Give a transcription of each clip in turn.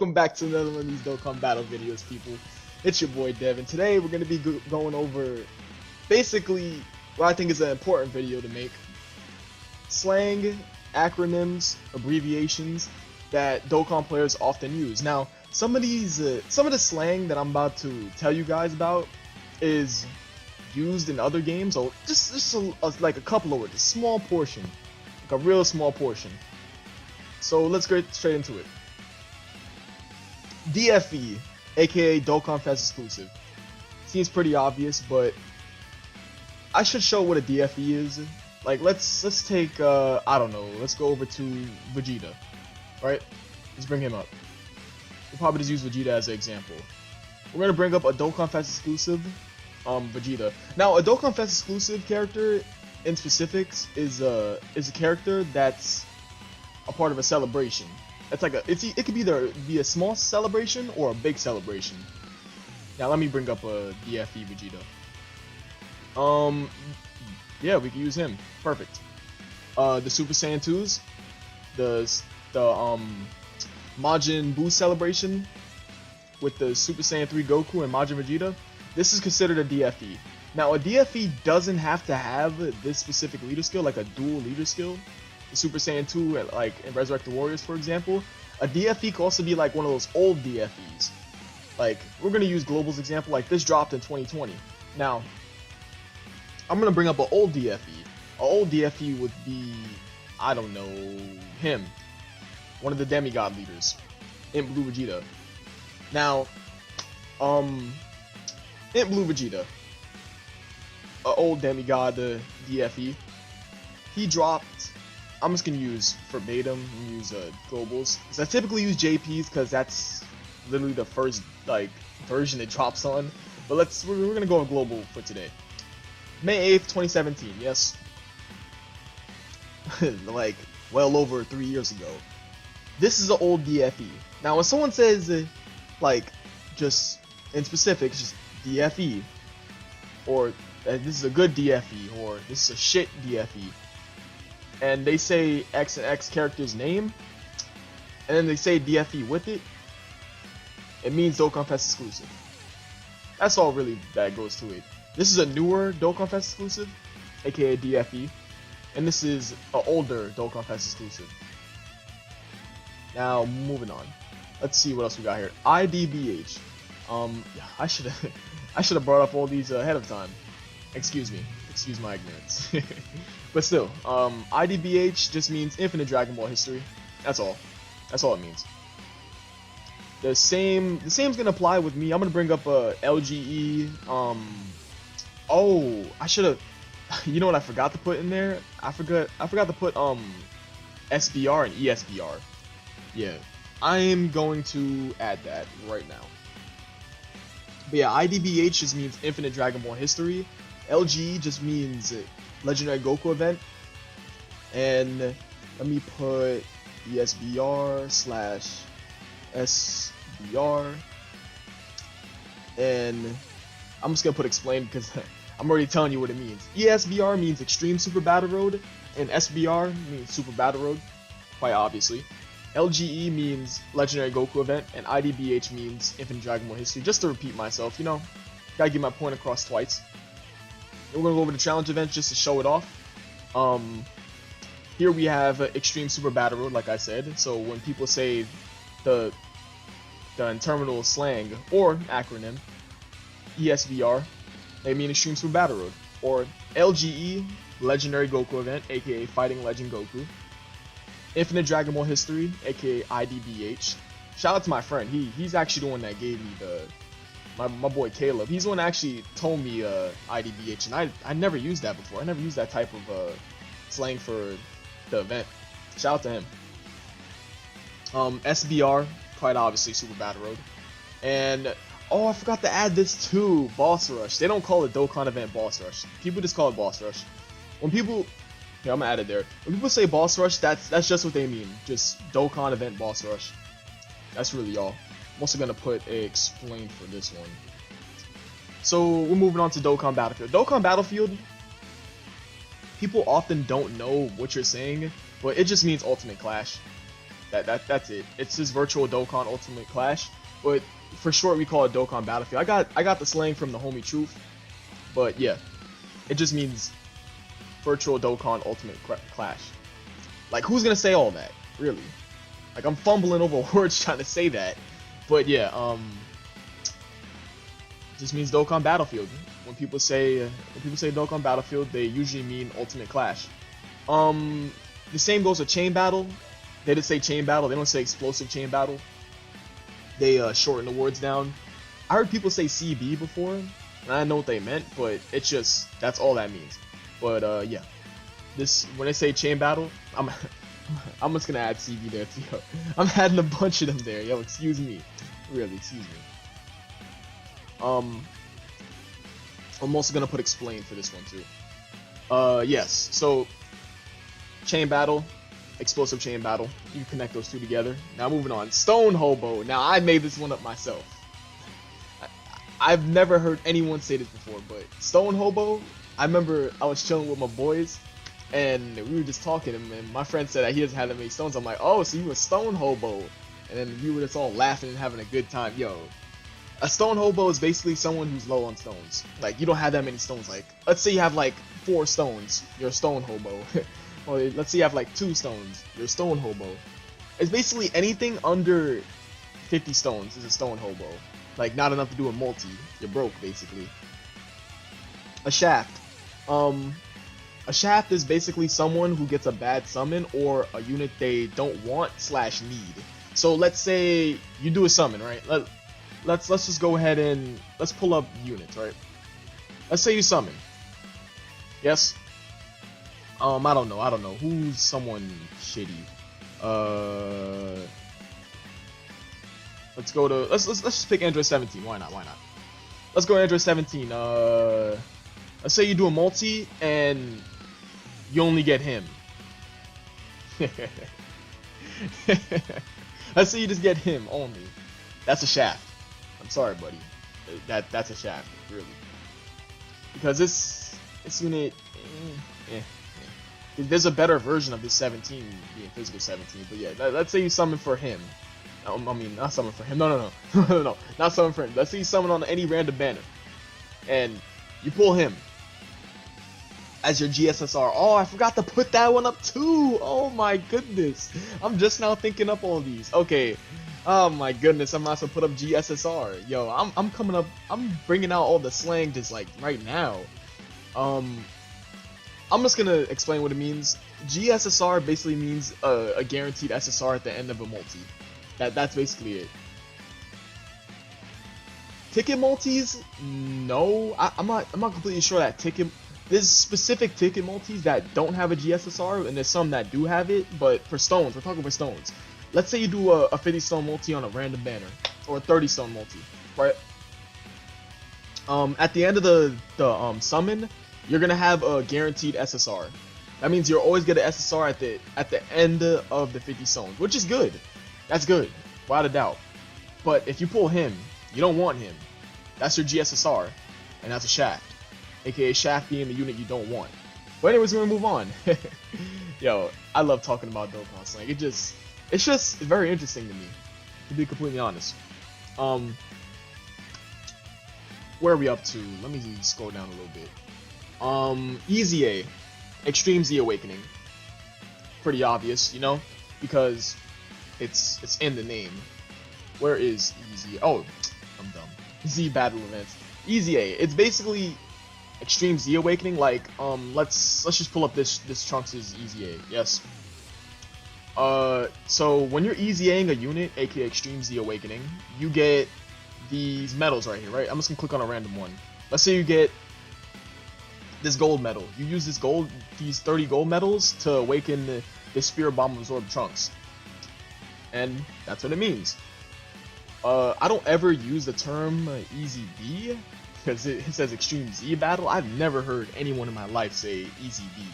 Welcome back to another one of these Dokkan Battle videos, people. It's your boy Dev, and today we're going to be going over basically what I think is an important video to make. Slang, acronyms, abbreviations that Dokkan players often use. Now, some of the slang that I'm about to tell you guys about is used in other games, or just like a couple of words, a small portion, like a real small portion. So let's get straight into it. DFE, aka Dokkan Fest exclusive. Seems pretty obvious, but I should show what a DFE is. Like let's take I don't know, let's go over to Vegeta. Right? Let's bring him up. We'll probably just use Vegeta as an example. We're gonna bring up a Dokkan Fest exclusive, Vegeta. Now a Dokkan Fest exclusive character in specifics is a character that's a part of a celebration. It's like it could either be a small celebration or a big celebration. Now let me bring up a DFE Vegeta. Yeah, we can use him. Perfect. The Super Saiyan 2s, the Majin Buu celebration with the Super Saiyan 3 Goku and Majin Vegeta. This is considered a DFE. Now a DFE doesn't have to have this specific leader skill, like a dual leader skill. The Super Saiyan 2, like in Resurrect the Warriors, for example. A DFE could also be like one of those old DFEs. Like, we're gonna use Global's example, like this dropped in 2020. Now, I'm gonna bring up an old DFE. An old DFE would be, I don't know, him. One of the demigod leaders. Imp Blue Vegeta. Now, Imp Blue Vegeta. An old demigod DFE. He dropped, I'm just gonna use verbatim, use globals. Because I typically use JPs because that's literally the first like version it drops on. But we're gonna go with global for today. May 8th, 2017. Yes, like well over 3 years ago. This is an old DFE. Now, when someone says like just in specifics, just DFE, or this is a good DFE, or this is a shit DFE, and they say X and X character's name, and then they say DFE with it, it means Dokkan Fest exclusive. That's all really that goes to it. This is a newer Dokkan Fest exclusive, aka DFE, and this is an older Dokkan Fest exclusive. Now, moving on. Let's see what else we got here. IDBH. I should have brought up all these ahead of time. Excuse me. Excuse my ignorance. But still, IDBH just means Infinite Dragon Ball History. That's all. That's all it means. The same's gonna apply with me. I'm gonna bring up a LGE. Oh, I should have. You know what I forgot to put in there? I forgot to put SBR and ESBR. Yeah, I am going to add that right now. But yeah, IDBH just means Infinite Dragon Ball History. LGE just means Legendary Goku event. And let me put ESBR/SBR. And I'm just gonna put explain because I'm already telling you what it means. ESBR means Extreme Super Battle Road, and SBR means Super Battle Road, quite obviously. LGE means Legendary Goku event, and IDBH means Infinite Dragon Ball History. Just to repeat myself, you know, gotta get my point across twice. We're gonna go over the challenge event just to show it off. Here we have Extreme Super Battle Road, like I said. So when people say the interminable slang or acronym ESBR, they mean Extreme Super Battle Road. Or LGE, Legendary Goku event, aka Fighting Legend Goku. Infinite Dragon Ball History, aka IDBH. Shout out to my friend. He's actually the one that gave me my boy Caleb. He's the one that actually told me IDBH, and I never used that before. I never used that type of slang for the event. Shout out to him. SBR, quite obviously Super Battle Road. And oh, I forgot to add this too, Boss Rush. They don't call it Dokkan event Boss Rush. People just call it Boss Rush. When people, here, I'm gonna add it there. When people say Boss Rush, that's just what they mean. Just Dokkan event Boss Rush. That's really all. I'm also gonna put a explain for this one. So we're moving on to Dokkan Battlefield. Dokkan Battlefield, people often don't know what you're saying, but it just means Ultimate Clash. That's it. It's just Virtual Dokkan Ultimate Clash, but for short we call it Dokkan Battlefield. I got the slang from the homie Truth, but yeah, it just means Virtual Dokkan Ultimate Clash. Like, who's gonna say all that, really? Like, I'm fumbling over words trying to say that, but yeah, it just means Dokkan Battlefield. When people say Dokkan Battlefield, they usually mean Ultimate Clash. The same goes with Chain Battle. They just say Chain Battle. They don't say Explosive Chain Battle. They shorten the words down. I heard people say CB before, and I know what they meant, but it's just that's all that means. But yeah, this when they say Chain Battle, I'm just gonna add CB there too. I'm adding a bunch of them there. Yo, excuse me, really, excuse me. I'm also gonna put explain for this one too. Yes. So Chain Battle. Explosive Chain Battle. You can connect those two together. Now moving on. Stone Hobo. Now I made this one up myself. I've never heard anyone say this before, but Stone Hobo, I remember I was chilling with my boys and we were just talking and my friend said that he doesn't have that many stones. I'm like, oh, so you a Stone Hobo. And then we were just all laughing and having a good time. Yo, a Stone Hobo is basically someone who's low on stones. Like, you don't have that many stones. Like, let's say you have like 4 stones. You're a Stone Hobo. Or let's say you have like 2 stones, you're a Stone Hobo. It's basically anything under 50 stones is a Stone Hobo. Like, not enough to do a multi, you're broke basically. A Shaft. A Shaft is basically someone who gets a bad summon or a unit they don't want / need. So let's say you do a summon, right? Let's just go ahead and let's pull up units, right? Let's say you summon. Yes? I don't know. Who's someone shitty? Let's go to let's just pick Android 17. Why not? Let's go Android 17. Let's say you do a multi and you only get him. Let's say you just get him only. That's a Shaft. I'm sorry, buddy. That's a Shaft, really. Because this unit, there's a better version of this 17 being physical 17, but yeah, let's say you summon for him. I mean, not summon for him. No, not summon for him. Let's say you summon on any random banner, and you pull him as your GSSR. Oh, I forgot to put that one up too. Oh my goodness, I'm just now thinking up all these. Okay, oh my goodness, I'm also put up GSSR. Yo, I'm coming up. I'm bringing out all the slang just like right now. I'm just gonna explain what it means. GSSR basically means a guaranteed SSR at the end of a multi. That's basically it. Ticket multis? No, I'm not completely sure that there's specific ticket multis that don't have a GSSR, and there's some that do have it. But for stones, we're talking about stones. Let's say you do a 50 stone multi on a random banner, or a 30 stone multi, right? At the end of the summon, you're gonna have a guaranteed SSR. That means you'll always get an SSR at the end of the 50 stones, which is good. That's good, without a doubt. But if you pull him, you don't want him. That's your GSSR, and that's a Shaft, aka Shaft being the unit you don't want. But anyways, we're gonna move on. Yo, I love talking about Dokkan Slang. It's just very interesting to me, to be completely honest. Where are we up to? Let me scroll down a little bit. EZA, Extreme Z Awakening. Pretty obvious, you know, because it's in the name. Where is EZA? Oh, I'm dumb. Z Battle Events. EZA. It's basically Extreme Z Awakening. Like, let's just pull up this Trunks' EZA. Yes. So when you're EZAing a unit, aka Extreme Z Awakening, you get these medals right here, right? I'm just gonna click on a random one. Let's say you get this gold medal. You use these 30 gold medals to awaken the Spirit Bomb Absorb Trunks. And that's what it means. I don't ever use the term EZB because it says Extreme Z Battle. I've never heard anyone in my life say EZB.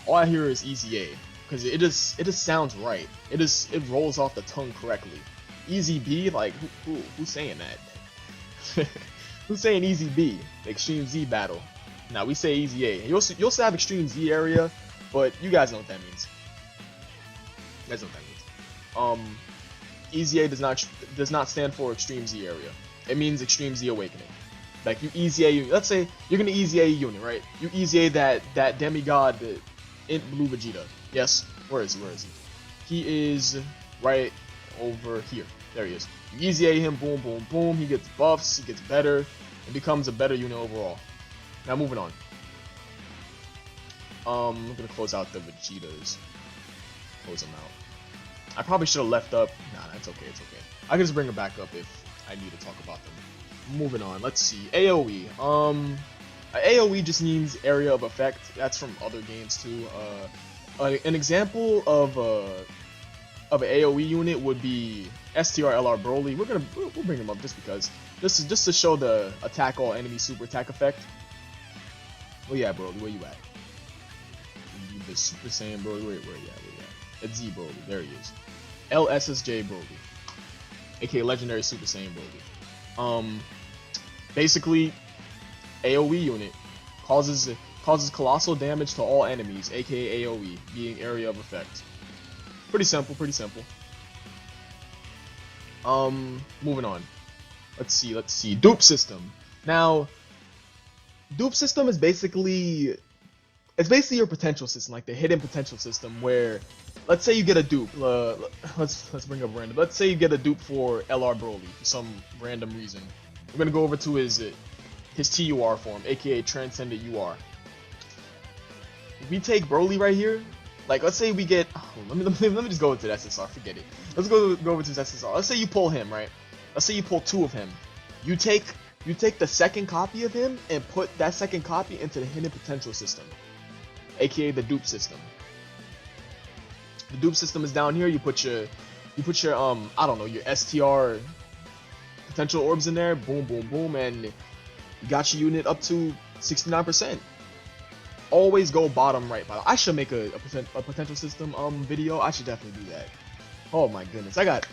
All I hear is EZA because it just sounds right. It rolls off the tongue correctly. EZB, like who's saying that? Who's saying EZB? The Extreme Z Battle. Now we say EZA. You also have Extreme Z area, but you guys know what that means. You guys know what that means. EZA does not stand for Extreme Z area. It means Extreme Z Awakening. Like you EZA, let's say you're gonna EZA a unit, right? You EZA that demigod in Blue Vegeta. Yes, where is he? Where is he? He is right over here. There he is. You EZA him, boom, boom, boom. He gets buffs, he gets better, and becomes a better unit overall. Now moving on. I'm gonna close out the Vegetas. Close them out. I probably should have left up. Nah, that's okay. It's okay. I can just bring them back up if I need to talk about them. Moving on. Let's see. AOE. AOE just means area of effect. That's from other games too. An example of an AOE unit would be STR/LR Broly. We'll bring him up just because. This is just to show the attack all enemy super attack effect. Oh yeah, Broly, where you at? The Super Saiyan Broly, where you at? It's Z Broly, there he is. LSSJ Broly, aka Legendary Super Saiyan Broly. Basically, AOE unit causes colossal damage to all enemies, aka AOE, being area of effect. Pretty simple, pretty simple. Moving on. Let's see. Dupe system. Now, dupe system is basically your potential system, like the hidden potential system, where let's say you get a dupe. Let's bring up random. Let's say you get a dupe for LR Broly for some random reason. We're gonna go over to his TUR form, aka Transcendent UR. We take Broly right here. Like, let's say we get. Oh, let me just go into the SSR. Forget it. Let's go over to his SSR. Let's say you pull him, right? Let's say you pull 2 of him. You take the second copy of him and put that second copy into the hidden potential system, aka the dupe system. The dupe system is down here. You put your I don't know, your STR potential orbs in there. Boom, boom, boom, and you got your unit up to 69%. Always go bottom right. I should make a potential system video. I should definitely do that. Oh my goodness, I got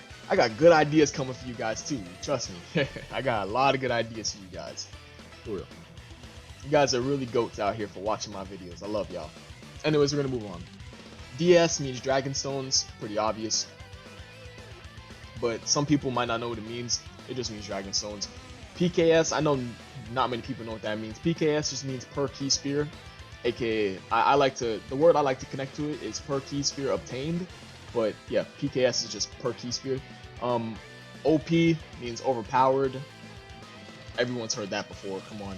good ideas coming for you guys too. Trust me, I got a lot of good ideas for you guys. For real. You guys are really goats out here for watching my videos. I love y'all. Anyways, we're gonna move on. DS means Dragon Stones, pretty obvious. But some people might not know what it means. It just means Dragon Stones. PKS, I know not many people know what that means. PKS just means per key sphere, aka the word I like to connect to it is per key sphere obtained. But yeah, PKS is just per key sphere. OP means overpowered. Everyone's heard that before. Come on,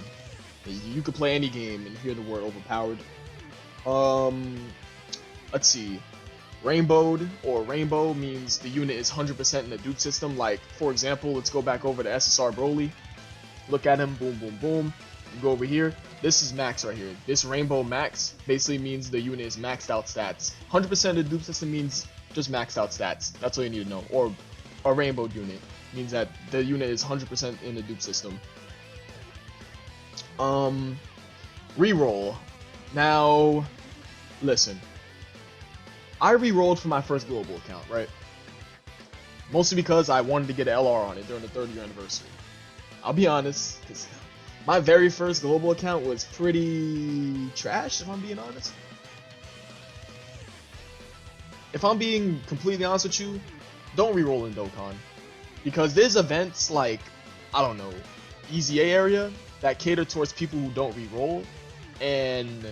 you could play any game and hear the word overpowered. Let's see. Rainbowed or rainbow means the unit is 100% in the dupe system. Like, for example, let's go back over to SSR Broly. Look at him, boom, boom, boom. You go over here. This is max right here. This rainbow max basically means the unit is maxed out stats. 100% of the dupe system means just maxed out stats. That's all you need to know. Or a rainbow unit means that the unit is 100% in the dupe system. Reroll. Now, listen. I re-rolled for my first global account, right? Mostly because I wanted to get an LR on it during the 3rd year anniversary. I'll be honest, because my very first global account was pretty trash, if I'm being honest. If I'm being completely honest with you, don't re-roll in Dokkan. Because there's events like, I don't know, EZA area that cater towards people who don't re-roll. And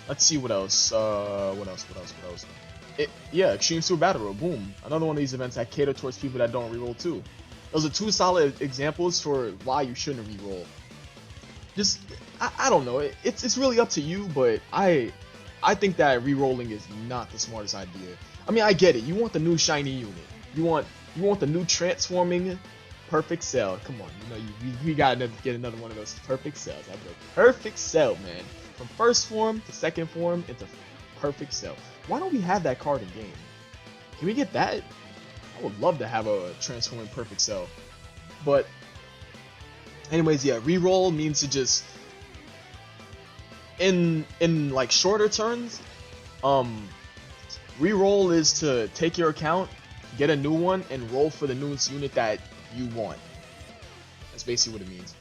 let's see what else. What else? Yeah, Extreme Super Battle Road, boom. Another one of these events that cater towards people that don't re-roll too. Those are 2 solid examples for why you shouldn't re-roll. Just, I don't know, it's really up to you, but I think that re-rolling is not the smartest idea. I mean, I get it, you want the new shiny unit. You want the new transforming Perfect Cell. Come on, you know, we gotta get another one of those Perfect Cells. I go Perfect Cell, man. From first form to second form into Perfect Cell. Why don't we have that card in game? Can we get that? I would love to have a transforming Perfect Cell. But anyways, yeah, reroll means to just in like shorter turns, reroll is to take your account, get a new one, and roll for the newest unit that you want. That's basically what it means.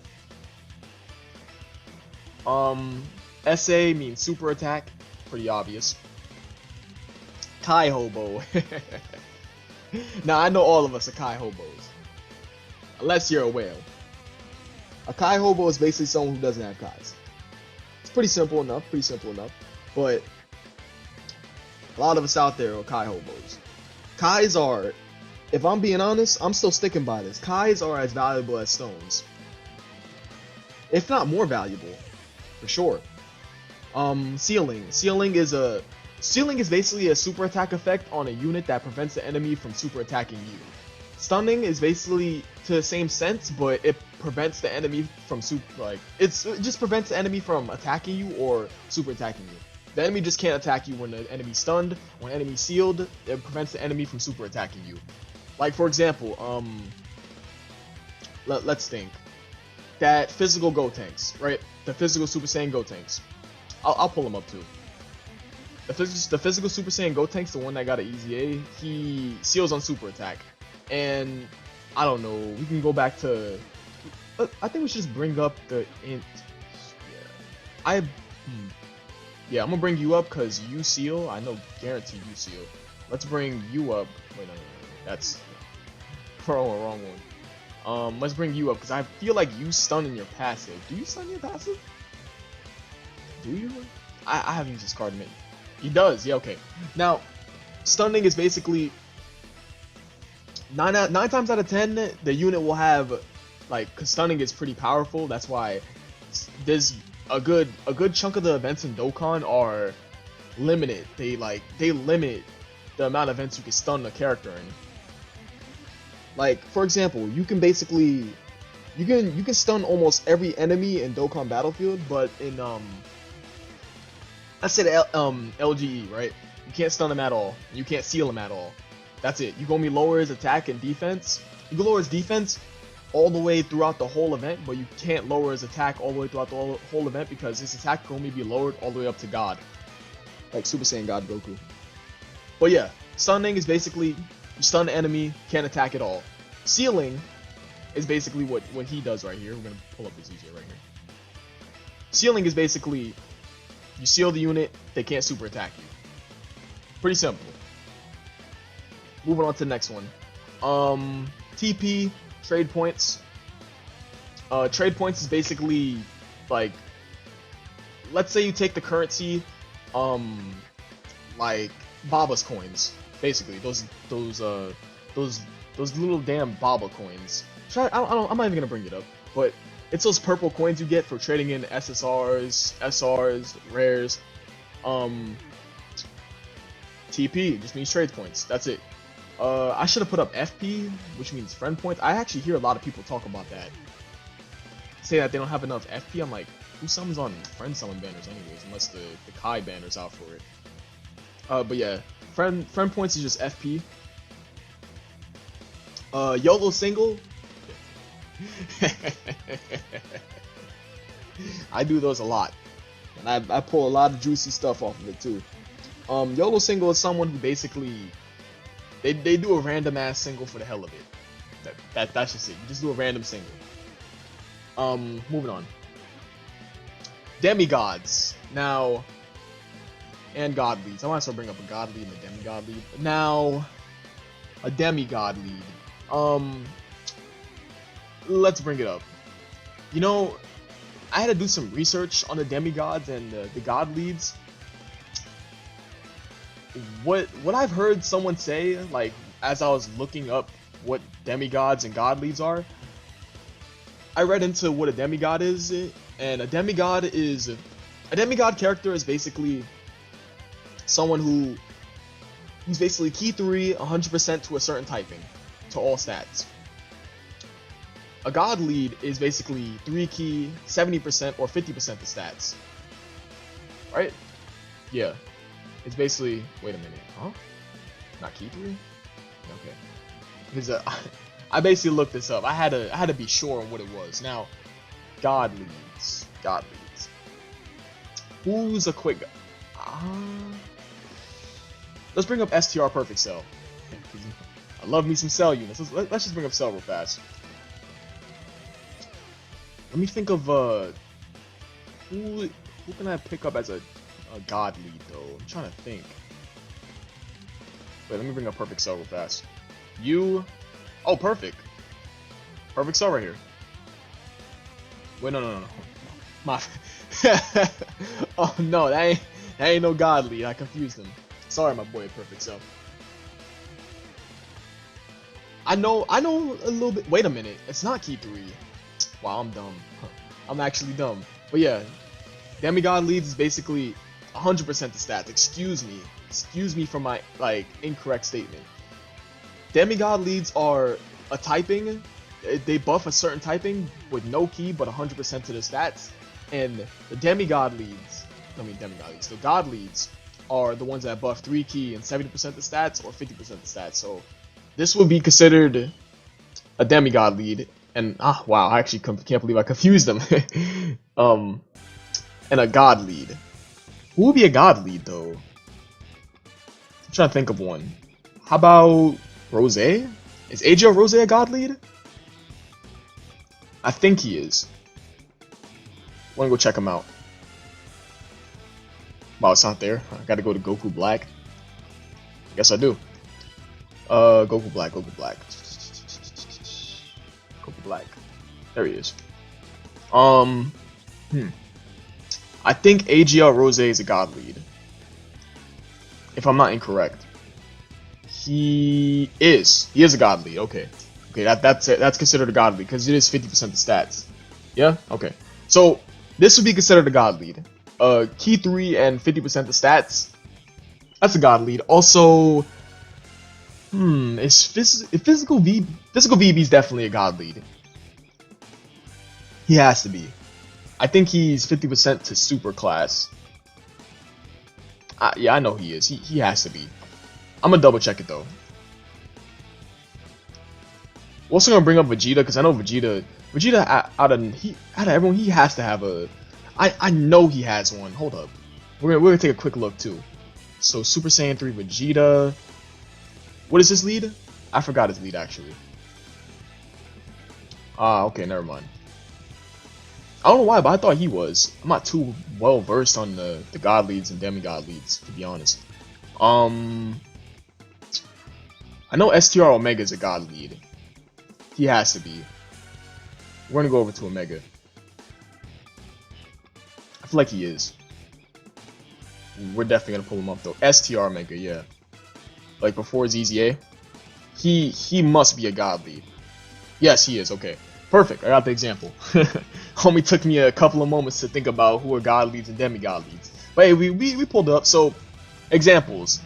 SA means super attack, pretty obvious. Kai Hobo. Now I know all of us are Kai hobos, unless you're a whale. A Kai hobo is basically someone who doesn't have Kais. It's pretty simple enough, but a lot of us out there are Kai hobos. Kais are, if I'm being honest, I'm still sticking by this. Kais are as valuable as stones, if not more valuable, for sure. Sealing. Sealing is basically a super attack effect on a unit that prevents the enemy from super attacking you. Stunning is basically to the same sense, but it prevents the enemy from it just prevents the enemy from attacking you or super attacking you. The enemy just can't attack you when the enemy's stunned. When the enemy's sealed, it prevents the enemy from super attacking you. Like for example, let's think that physical Gotenks, right? The physical Super Saiyan Gotenks. I'll pull him up too. The physical Super Saiyan Gotenks, the one that got an easy A, he seals on super attack. And I don't know, we can go back to, I think we should just bring up the int. Yeah, I'm gonna bring you up because you seal. I know, guaranteed you seal. Let's bring you up. Wait, no, that's wrong one. Let's bring you up because I feel like you stun in your passive. Do you stun in your passive? Do you? I haven't used this card in a minute. He does, yeah, okay. Now, stunning is basically 9 times out of 10, the unit will have, like, cause stunning is pretty powerful. That's why there's a good chunk of the events in Dokkan are limited. They limit the amount of events you can stun a character in. Like, for example, you can basically you can stun almost every enemy in Dokkan Battlefield, but in let's say the LGE, right? You can't stun him at all. You can't seal him at all. That's it. You can only lower his attack and defense. You can lower his defense all the way throughout the whole event, but you can't lower his attack all the way throughout the whole event because his attack can only be lowered all the way up to God. Like Super Saiyan God Goku. But yeah, stunning is basically you stun the enemy, can't attack at all. Sealing is basically what he does right here. We're gonna pull up his EJ right here. Sealing is basically you seal the unit, they can't super attack you. Pretty simple. Moving on to the next one. TP, trade points. Trade points is basically like, let's say you take the currency, like Baba's coins, basically those little damn Baba coins. I'm not even gonna bring it up, but it's those purple coins you get for trading in SSRs, SRs, rares. TP just means trade points. That's it. I should have put up FP, which means friend points. I actually hear a lot of people talk about that. Say that they don't have enough FP. I'm like, who summons on friend summon banners anyways, unless the Kai banner's out for it. But yeah, friend points is just FP. YOLO single. I do those a lot, and I pull a lot of juicy stuff off of it too. YOLO single is someone who basically they do a random ass single for the hell of it. That's just it. You just do a random single. Moving on. Demigods now, and god leads. I might as well bring up a god lead and a demigod lead. Now, a demigod lead. Let's bring it up. You know, I had to do some research on the demigods and the god leads. What I've heard someone say, like, as I was looking up what demigods and god leads are, I read into what a demigod is, and a demigod character is basically someone who's basically key 3, 100% to a certain typing, to all stats. A god lead is basically 3 key, 70% or 50% to stats. Right? Yeah. It's basically, wait a minute, huh? Not key 3? Okay. Because I basically looked this up. I had to be sure on what it was. Now, god leads. Who's a quick let's bring up STR Perfect Cell. I love me some Cell units. Let's just bring up Cell real fast. Let me think of who can I pick up as a god lead though? I'm trying to think. Wait, let me bring up Perfect Cell real fast. You. Oh, perfect. Perfect star right here. Wait, no. My. Oh no, that ain't no godly. I confused him. Sorry, my boy. Perfect self. I know a little bit. Wait a minute. It's not key 3. Wow, I'm dumb. I'm actually dumb. But yeah, demigod leads is basically 100% the stats. Excuse me for my like incorrect statement. Demigod leads are a typing. They buff a certain typing with no key but 100% to the stats. And the demigod leads, the god leads are the ones that buff 3 key and 70% the stats or 50% the stats. So this would be considered a demigod lead. And wow, I actually can't believe I confused them. And a god lead. Who would be a god lead though? I'm trying to think of one. How about Rose? Is AGL Rose a god lead? I think he is. Wanna go check him out. Wow, it's not there. I gotta go to Goku Black. Yes, I do. Goku Black. Goku Black. There he is. I think AGL Rose is a god lead. If I'm not incorrect. He is a god lead. Okay, that's considered a god lead because it is 50% the stats. Yeah. Okay. So this would be considered a god lead. Key 3 and 50% the stats. That's a god lead. Also, is physical VB is definitely a god lead. He has to be. I think he's 50% to super class. Yeah, I know he is. He has to be. I'm gonna double check it though. We're also gonna bring up Vegeta because I know Vegeta out of everyone, he has to have a. I know he has one. Hold up, we're gonna take a quick look too. So Super Saiyan 3 Vegeta. What is his lead? I forgot his lead actually. Okay, never mind. I don't know why, but I thought he was. I'm not too well versed on the god leads and demigod leads, to be honest. I know STR Omega is a god lead. He has to be. We're gonna go over to Omega. I feel like he is. We're definitely gonna pull him up though. STR Omega, yeah. Like before his EZA. He must be a god lead. Yes, he is. Okay. Perfect. I got the example. Only took me a couple of moments to think about who are god leads and demigod leads. But hey, we pulled it up. So, examples.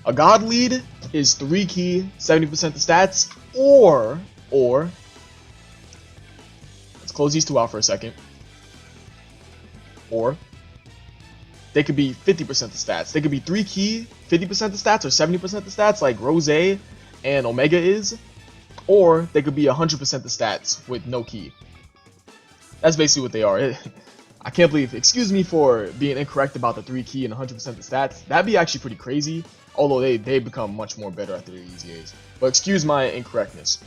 A god lead is 3 key, 70% the stats, or let's close these two out for a second. Or they could be 50% the stats. They could be 3 key, 50% the stats, or 70% the stats, like Rose and Omega is. Or they could be 100% the stats with no key. That's basically what they are. I can't believe, excuse me for being incorrect about the 3 key and 100% the stats. That'd be actually pretty crazy, although they become much more better after their EZAs. But excuse my incorrectness.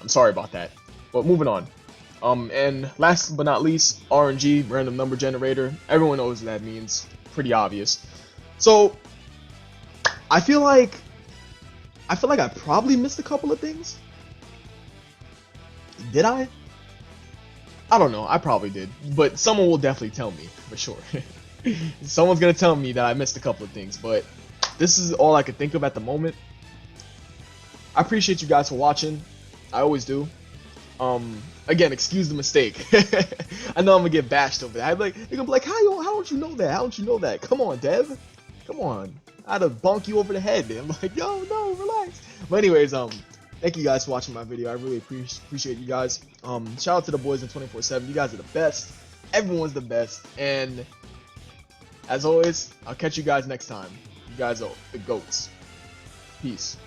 I'm sorry about that. But moving on. And last but not least, RNG, random number generator. Everyone knows what that means. Pretty obvious. So, I feel like I probably missed a couple of things. Did I? I don't know. I probably did. But someone will definitely tell me, for sure. Someone's gonna tell me that I missed a couple of things. But this is all I could think of at the moment. I appreciate you guys for watching. I always do. Again, excuse the mistake. I know I'm gonna get bashed over that. They're gonna be like, how don't you know that? How don't you know that? Come on, Dev. Come on. I'd have bonked you over the head. I'm like, yo, no, relax. But anyways, thank you guys for watching my video. I really appreciate you guys. Shout out to the boys in 24/7. You guys are the best. Everyone's the best. And as always, I'll catch you guys next time. You guys are the GOATs. Peace.